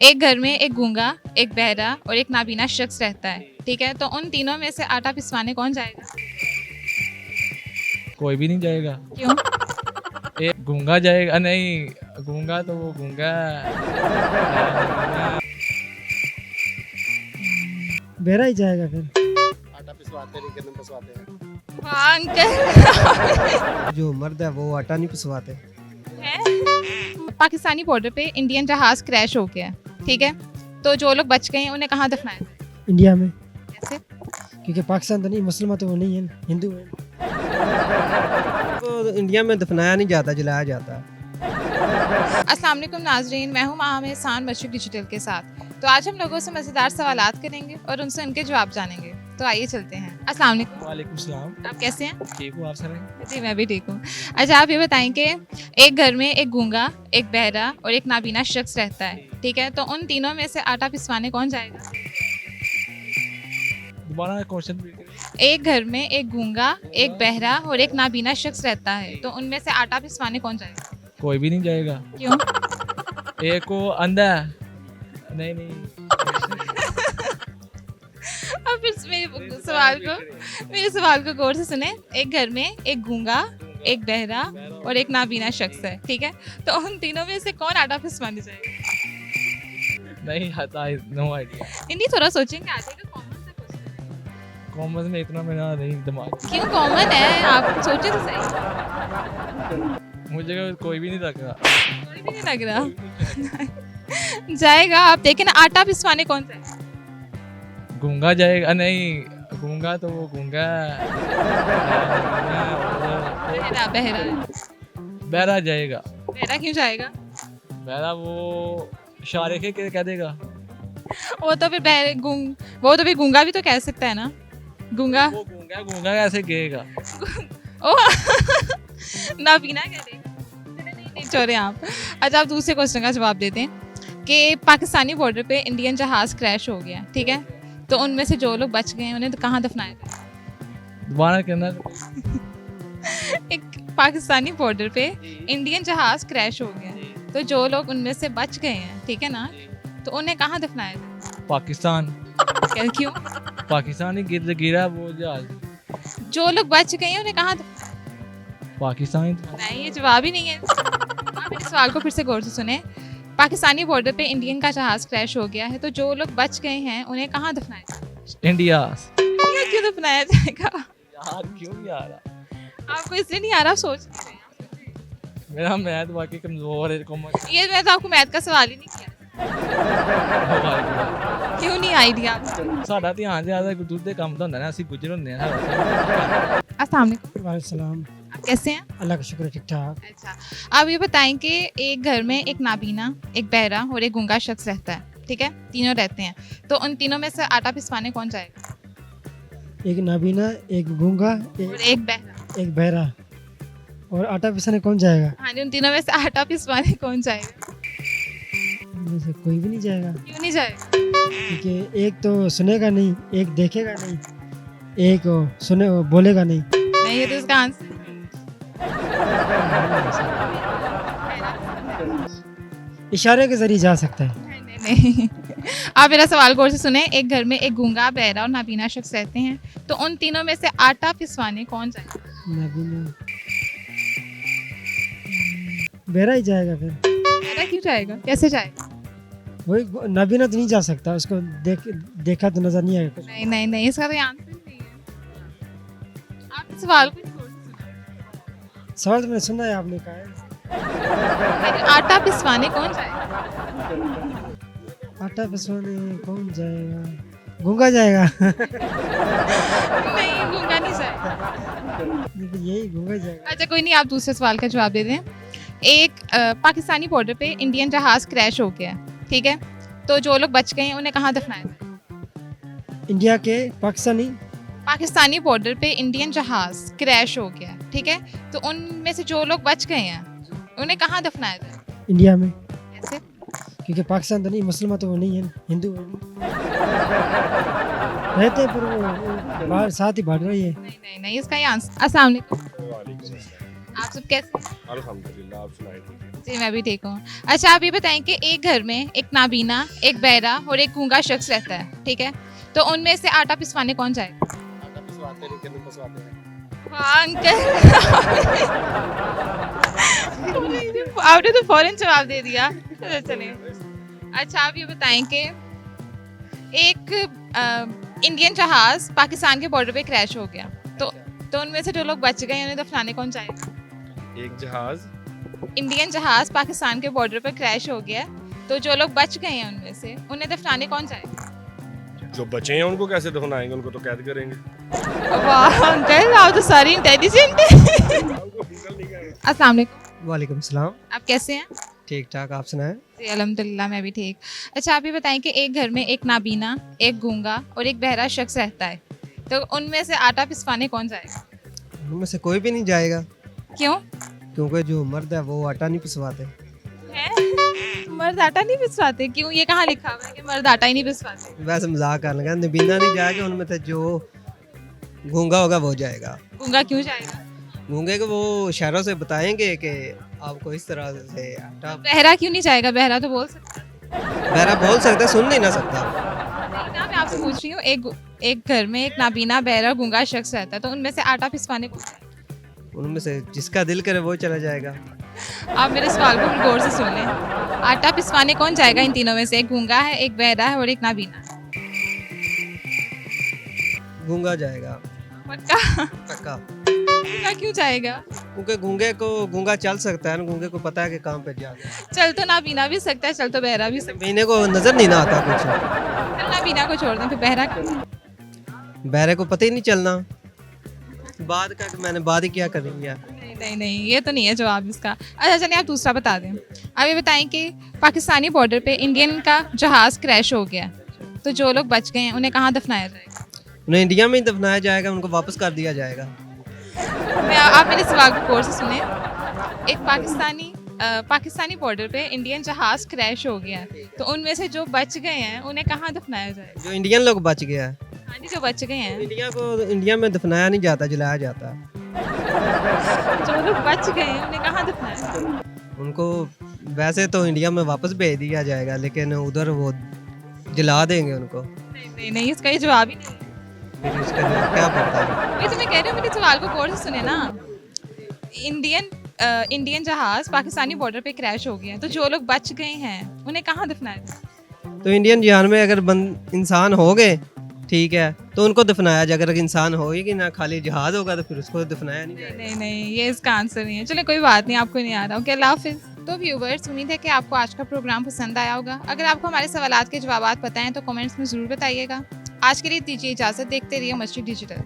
एक घर में एक गूंगा, एक बहरा और एक नाबीना शख्स रहता है, ठीक है। तो उन तीनों में से आटा पिसवाने कौन जाएगा? कोई भी नहीं जाएगा। क्यों? एक गूंगा जाएगा, नहीं गूंगा तो वो गूंगा। बहरा ही जाएगा फिर। आटा पिसवाते नहीं, गन्ने पिसवाते हैं। हाँ अंकल। जो मर्द है वो आटा नहीं पिसवाते। पाकिस्तानी बॉर्डर पे इंडियन जहाज क्रैश हो गया है, ठीक है। तो जो लोग बच गए हैं उन्हें कहाँ दफनाया जाए? इंडिया में, कैसे? क्योंकि पाकिस्तान तो नहीं, मुसलमान तो वो नहीं है, हिंदू है। तो इंडिया में दफनाया नहीं जाता, जलाया जाता है। अस्सलाम वालेकुम नाजरीन, मैं हूँ माहम एहसान मशरिक डिजिटल के साथ। तो आज हम लोगों से मज़ेदार सवालात करेंगे और उनसे उनके जवाब जानेंगे। तो आइए चलते हैं। अस्सलाम वालेकुम। वालेकुम सलाम। आप कैसे हैं? ठीक हूँ, आप सर? जी मैं भी ठीक हूँ। अच्छा आप ये बताएं कि एक घर में एक गूंगा, एक बहरा और एक नाबीना शख्स रहता है, ठीक है। तो उन तीनों में से आटा पिसवाने कौन जाएगा? दोबारा क्वेश्चन। एक घर में एक गूंगा, एक बहरा और एक नाबीना शख्स रहता है, तो उनमें से आटा पिसवाने कौन जाएगा? कोई भी नहीं जाएगा। क्यों? एक को अंधा, नहीं अब फिर मेरे सवाल को गौर से सुने। एक घर में एक गूंगा, एक बहरा और एक नाबीना शख्स है, ठीक है। तो उन तीनों में से कौन आटा पिसवाने जाएगा? नहीं आता, नो आइडिया। नहीं थोड़ा सोचेंगे, आ जाएगा। कॉमन सा क्वेश्चन। कॉमर्स में इतना मेरा नहीं दिमाग। क्यों कॉमन है? आप सोचे तो सही। मुझे कोई भी नहीं लग रहा। कोई भी नहीं लग रहा। जाएगा, आप देखें ना। आटा पिसवाने कौन जाएगा? गूंगा जाएगा, नहीं गूंगा तो वो गूंगा। बहरा बहरा बहरा जाएगा। बहरा क्यों जाएगा? बहरा वो इशारे के कह देगा। वो तो फिर गूंगा भी तो कह सकता है ना। गूंगा वो गूंगा कैसे कहेगा? ओ नाबीना कह देगा। नहीं छोड़े आप। अच्छा आप दूसरे क्वेश्चन का जवाब देते हैं कि पाकिस्तानी बॉर्डर पे इंडियन जहाज क्रैश हो गया, ठीक है। तो उनमें से जो लोग बच गए हैं उन्हें तो कहाँ दफनाया जाए? दोबारा कहना। एक पाकिस्तानी बॉर्डर पे इंडियन जहाज क्रैश हो गया, तो जो लोग उनमें से बच गए हैं, ठीक है ना, तो उन्हें कहाँ दफनाया जाए? पाकिस्तान। क्यों? पाकिस्तान ही गिरा वो जहाज। जो लोग बच गए हैं उन्हें कहाँ पाकिस्तान। नहीं, ये जवाब ही नहीं है। आप मेरे सवाल को फिर से गौर से सुने। पाकिस्तानी बॉर्डर पे इंडियन का जहाज क्रैश हो गया है, तो जो लोग बच गए हैं उन्हें कहाँ दफनाया जाए? इंडिया। इंडिया क्यों दफनाया जाएगा? यार क्यों नहीं आ रहा? आपको इसलिए नहीं आ रहा, सोच नहीं रहे हैं। मेरा मैथ बाकी कमजोर है। कॉमर्स। ये मैं तो आपको मैथ का सवाल ही नहीं किया। क्यों नहीं आइडिया? ਸਾਡਾ ਧਿਆਨ ਜ਼ਿਆਦਾ ਗੁੱਜਰ ਦੇ ਕੰਮ ਦਾ ਹੁੰਦਾ ਨਾ, ਅਸੀਂ ਗੁੱਜਰ ਹੁੰਦੇ ਆ। अस्सलाम वालेकुम। वालेकुम सलाम। आप कैसे हैं? अल्लाह का शुक्र, ठीक ठाक। अच्छा आप ये बताएं कि एक घर में एक नाबीना, एक बहरा और एक गूंगा शख्स रहता है, ठीक है। तीनों रहते हैं, तो उन तीनों में से आटा पिसवाने कौन जाएगा? एक नाबीना, एक गूंगा, और एक बहरा। एक बहरा और आटा पिसाने कौन जाएगा? हाँ जी, उन तीनों में से आटा पिसवाने कौन जाएगा? इनमें से कोई भी नहीं जाएगा, क्यों नहीं जाएगा? क्योंकि एक तो सुनेगा नहीं, एक देखेगा नहीं, एक बोलेगा नहीं। नहीं है तो इसका आंसर इशारे के जरिए जा सकता है। नहीं। आप मेरा सवाल गौर से सुने। एक घर में एक गूंगा, बहरा और नाबीना शख्स रहते हैं, तो उन तीनों में से आटा पिसवाने कौन जाएगा? नाबीना, बहरा ही जाएगा फिर। बहरा क्यों जाएगा? कैसे जाएगा? वही नाबीना तो नहीं जा सकता, उसको देखा तो नजर नहीं आएगा कुछ। नहीं इसका तो आंसर नहीं है। आप इस सवाल को छोड़ दीजिए। सवाल तो मैंने सुना है, आपने कहा है। आटा पिसवाने कौन जाएगा? आटा पिसवाने कौन जाएगा? गूंगा जाएगा। नहीं गूंगा नहीं जाएगा। यही गूंगा जाएगा। अच्छा कोई नहीं, आप दूसरे सवाल का जवाब दे दें। एक पाकिस्तानी बॉर्डर पे इंडियन जहाज क्रैश हो गया, ठीक है। तो जो लोग बच गए हैं उन्हें कहाँ दफनाया जाए? इंडिया के पाकिस्तानी बॉर्डर पे इंडियन जहाज क्रैश हो गया, ठीक है। तो उनमें से जो लोग बच गए हैं उन्हें कहाँ दफनाया जाए? इंडिया में, कैसे? क्योंकि पाकिस्तान तो नहीं, मुसलमान तो वो नहीं है, हिंदू है। रहते पर वो बाहर साथ ही भाग रही है। नहीं इसका ये आंसर। अस्सलाम वालेकुम। आप सब कैसे हैं? अल्हम्दुलिल्लाह, आप सुनाइए। जी मैं भी ठीक हूँ। अच्छा आप ये बताएं कि एक घर में एक नाबीना, एक बहरा और एक गूंगा शख्स रहता है, ठीक है? तो उनमें से आटा पिसवाने कौन जाएगा? आटा पिसवाते हैं लेकिन हम पिसवाते हैं। वाह अंकल आपने तो फौरन जवाब दे दिया। चलिए अच्छा आप ये बताएं कि एक इंडियन जहाज पाकिस्तान के बॉर्डर पे क्रैश हो गया, तो उनमें से जो लोग बच गए उन्हें दफनाने कौन जाएगा? एक जहाज इंडियन जहाज पाकिस्तान के बॉर्डर पर क्रैश हो गया, तो जो लोग बच गए हैं उनमें से उन्हें दफनाने कौन जाएगा? जो बचे हैं उनको कैसे दफनाएंगे, उनको तो कैद करेंगे। वाह अंकल आप तो सारी इंटेलिजेंट हैं। अस्सलाम वालेकुम। वालेकुम सलाम। आप कैसे हैं? ठीक ठाक, आप सुनाएं? जी अल्हम्दुलिल्लाह मैं भी ठीक। अच्छा आप ये बताएं कि एक घर में एक नाबीना, एक गूंगा और एक बहरा शख्स रहता है, तो उनमें से आटा पिसवाने कौन जाएगा? उनमें से कोई भी नहीं जाएगा, क्यों? क्योंकि जो मर्द है वो आटा नहीं पिसवाते। हैं? मर्द आटा नहीं पिसवाते? क्यों, ये कहाँ लिखा हुआ है कि मर्द आटा ही नहीं पिसवाते? वैसे मजाक करने का, नबीना नहीं जाएगा, उनमें से जो गूंगा होगा वो जाएगा। गूंगा क्यों जाएगा? गूंगे को वो इशारों से बताएंगे कि आपको इस तरह से आटा। बहरा क्यों नहीं जाएगा? बहरा तो बोल सकता है। बहरा बोल सकता है, सुन नहीं ना सकता। नहीं ना, मैं आपसे पूछ रही हूँ एक घर में एक नाबीना, बहरा, गूंगा शख्स रहता है, तो उनमें से आटा पिसवाने कौन जाएगा? उनमें से जिसका दिल करे वो चला जाएगा। आप मेरे सवाल को गौर से सुन लें। आटा पिसवाने कौन जाएगा इन तीनों में से? एक गूंगा है, एक बहरा है और एक नाबीना है। गूंगा जाएगा पक्का? पक्का। गूंगा क्यों जाएगा? क्योंकि गूंगा चल सकता है ना, गूंगे को पता है कि काम पे जाना है। चल तो नाबीना भी सकता है, चल तो बहरा भी सकता महीने को नजर नहीं ना आता कुछ। है। चल नाबीना को छोड़ दें, फिर बहरा क्यों? बहरे को पता ही नहीं चलना, बाद का मैंने बाद ही क्या करेंगे यार। नहीं ये तो नहीं है जवाब इसका। अच्छा चलिए आप दूसरा बता दें। अब ये बताएं कि पाकिस्तानी बॉर्डर पे इंडियन का जहाज क्रैश हो गया, तो जो लोग बच गए हैं उन्हें कहाँ दफनाया जाएगा? उन्हें इंडिया में ही दफनाया जाएगा, उनको वापस कर दिया जाएगा। आप मेरे सवाल को गौर से सुने। एक पाकिस्तानी बॉर्डर पे इंडियन जहाज क्रैश हो गया, तो उनमें से जो बच गए हैं उन्हें कहाँ दफनाया जाएगा? जो इंडियन लोग बच गया है, हाँ जी, जो बच गए हैं। इंडिया में दफनाया नहीं जाता, जलाया जाता है। जो लोग बच गए हैं उन्हें कहाँ दफनाया जाएगा? उनको वैसे तो इंडिया में वापस भेज दिया जाएगा, लेकिन उधर वो जला देंगे उनको। नहीं इसका ये जवाब ही नहीं है। फिर इसका क्या पता है। वही तो मैं कह रही हूँ, मेरे सवाल को गौर से सुने ना। इंडियन जहाज पाकिस्तानी बॉर्डर पे क्रैश हो गया, तो जो लोग बच गए हैं उन्हें कहाँ दफनाया जाएगा? तो इंडियन जहान में अगर इंसान हो गए, ठीक है, तो उनको दफनाया जाएगा। अगर इंसान होगी ना, खाली जहाज होगा, तो फिर उसको दफनाया नहीं जाएगा। नहीं ये इसका आंसर नहीं है। चलिए कोई बात नहीं, आपको नहीं आ रहा। ओके अल्लाह हाफिज़। तो व्यूवर्स, उम्मीद है कि आपको आज का प्रोग्राम पसंद आया होगा। अगर आपको हमारे सवालात के जवाब पता हैं तो कमेंट्स में ज़रूर बताइएगा। आज के लिए दीजिए इजाज़त। देखते रहिए मस्जिद डिजिटल।